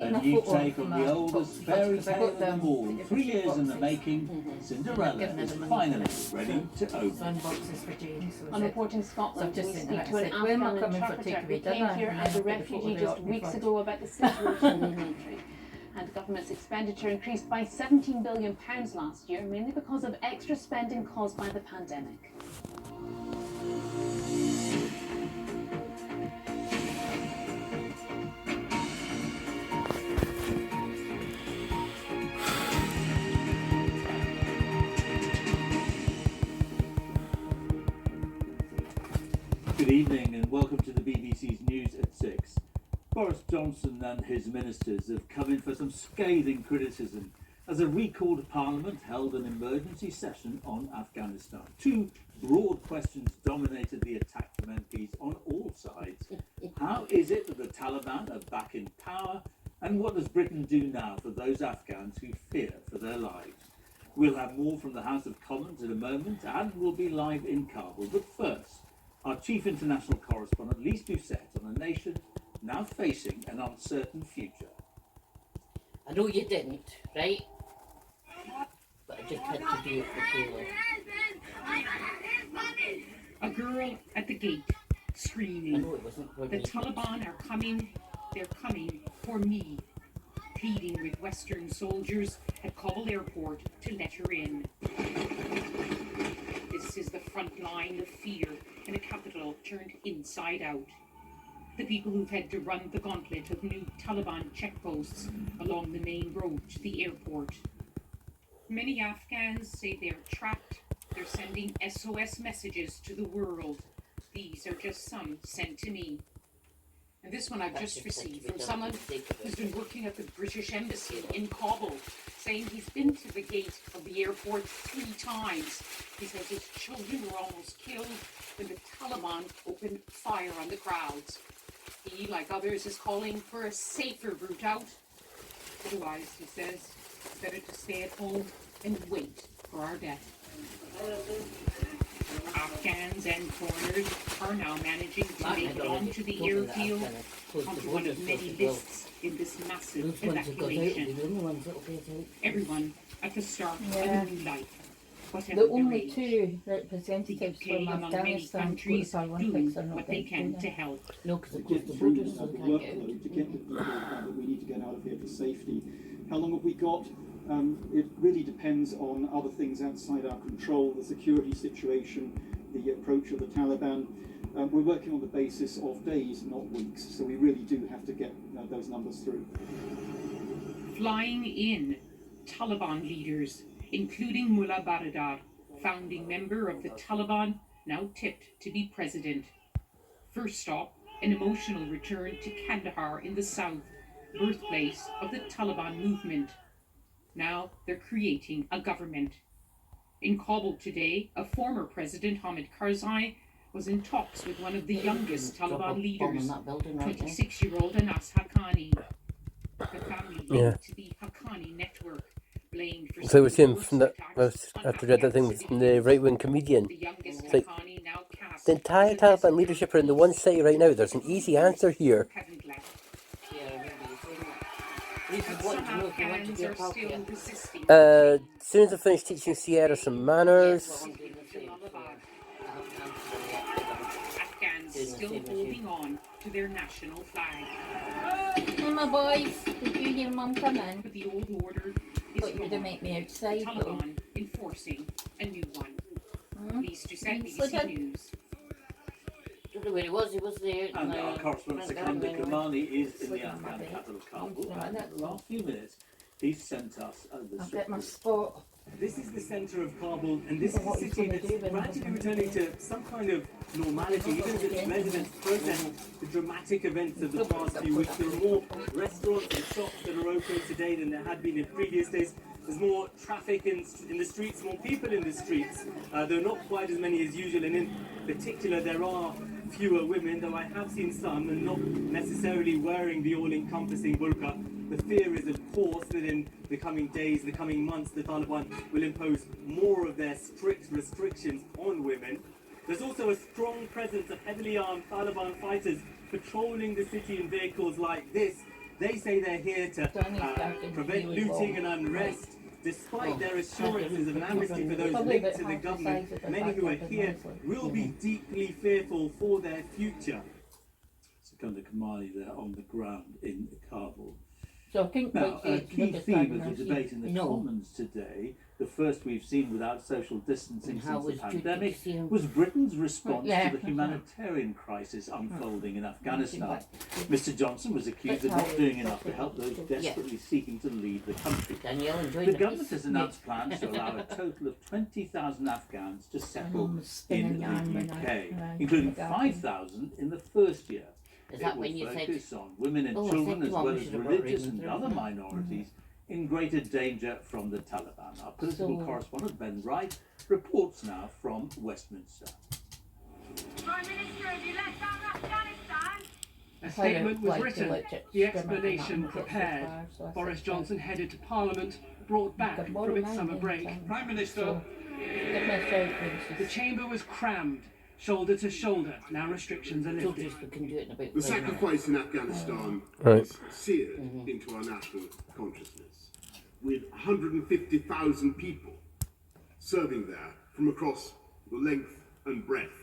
A new take on the oldest fairy tale of them all. 3 years in the making, Cinderella is finally ready to open. On Reporting Scotland, we speak to an Afghan interpreter who came here as a refugee just weeks ago about the situation in the country. And the government's expenditure increased by £17 billion last year, mainly because of extra spending caused by the pandemic. Good evening and welcome to the BBC's News at 6. Boris Johnson and his ministers have come in for some scathing criticism as a recalled parliament held an emergency session on Afghanistan. Two broad questions dominated the attack from MPs on all sides. How is it that the Taliban are back in power, and what does Britain do now for those Afghans who fear for their lives? We'll have more from the House of Commons in a moment, and we'll be live in Kabul. But first, our chief international correspondent, Lise Doucette, on a nation now facing an uncertain future. I know you didn't, right? But I just had to do it for Taylor. A girl at the gate, screaming, I know it wasn't for "The me. Taliban are coming, they're coming for me," pleading with Western soldiers at Kabul airport to let her in. This is the front line of fear in a capital turned inside out. The people who've had to run the gauntlet of new Taliban checkposts along the main road to the airport. Many Afghans say they're trapped. They're sending SOS messages to the world. These are just some sent to me. And this one I've just received from someone who's been working at the British Embassy in Kabul, saying he's been to the gate of the airport 3 times. He says his children were almost killed when the Taliban opened fire on the crowds. He, like others, is calling for a safer route out. Otherwise, he says, it's better to stay at home and wait for our death. Afghans and foreigners are now managing to make it onto the airfield, onto one of many lists in this massive evacuation. Everyone at the start of a new life. The only 2 representatives from Afghanistan go to Olympics are not what they can to help. No, because of course the borders so they can't get out. To get the people that we need to get out of here for safety. How long have we got? It really depends on other things outside our control, the security situation, the approach of the Taliban. We're working on the basis of days, not weeks, so we really do have to get those numbers through. Flying in, Taliban leaders, including Mullah Baradar, founding member of the Taliban, now tipped to be president. First stop, an emotional return to Kandahar in the south, birthplace of the Taliban movement. Now they're creating a government. In Kabul today, a former president, Hamid Karzai, was in talks with one of the youngest Taliban leaders, 26-year-old Anas Haqqani. The family linked to the Haqqani network, blamed for So it was him from that. After read that thing with the right-wing comedian. It's like, the entire Taliban leadership are in the one city right now. There's an easy answer here. As soon as I finish teaching Sierra some manners. Afghans still holding on to their national flag. Hey, my boys, did you hear Mum come in? But the old order is Thought you were going to make me outside, though. Taliban enforcing a new one. Lise Doucette, BBC Sleeping? News. I don't know where he was there. And our correspondent Sikander Kamani is in the Afghan capital Kabul, and in the last few minutes he's sent us I'll the get my script. spot. This is the centre of Kabul, and this is a city that's gradually returning to some kind of normality. Even as its residents protest the dramatic events of the past few weeks, there are more restaurants and shops that are open today than there had been in previous days. There's more traffic in the streets, more people in the streets. There are not quite as many as usual, and in particular there are fewer women, though I have seen some, and not necessarily wearing the all-encompassing burqa. The fear is, of course, that in the coming days, the coming months, the Taliban will impose more of their strict restrictions on women. There's also a strong presence of heavily armed Taliban fighters patrolling the city in vehicles like this. They say they're here to prevent looting and unrest. Despite their assurances of an amnesty for those linked to the government, many who are here will be deeply fearful for their future. Sikandar Kamali there on the ground in Kabul. So I think Now, a key theme of the debate in the No. Commons today, the first we've seen without social distancing And how since the was Judy pandemic, to see him? was Britain's response Yeah. to the humanitarian crisis unfolding in Afghanistan. That's Mr Johnson was accused of how not it doing is. enough to help those desperately seeking to leave the country. Danielle enjoying The it. government has announced plans to allow a total of 20,000 Afghans to settle in the UK, including 5,000 in the first year. Is that It when will you said, focus on women and "Oh, I children think as one well we as should have brought religious reading and through." other minorities in greater danger from the Taliban. Our political So- correspondent Ben Wright reports now from Westminster. Prime Minister, have you let down Afghanistan? A statement was written, the explanation prepared. Boris Johnson headed to Parliament, brought back from its summer break. Prime Minister, the chamber was crammed, shoulder to shoulder. Now restrictions are told lifted. us we can do it in about The 5 minutes. sacrifice in Afghanistan Right. is seared into our national consciousness, with 150,000 people serving there from across the length and breadth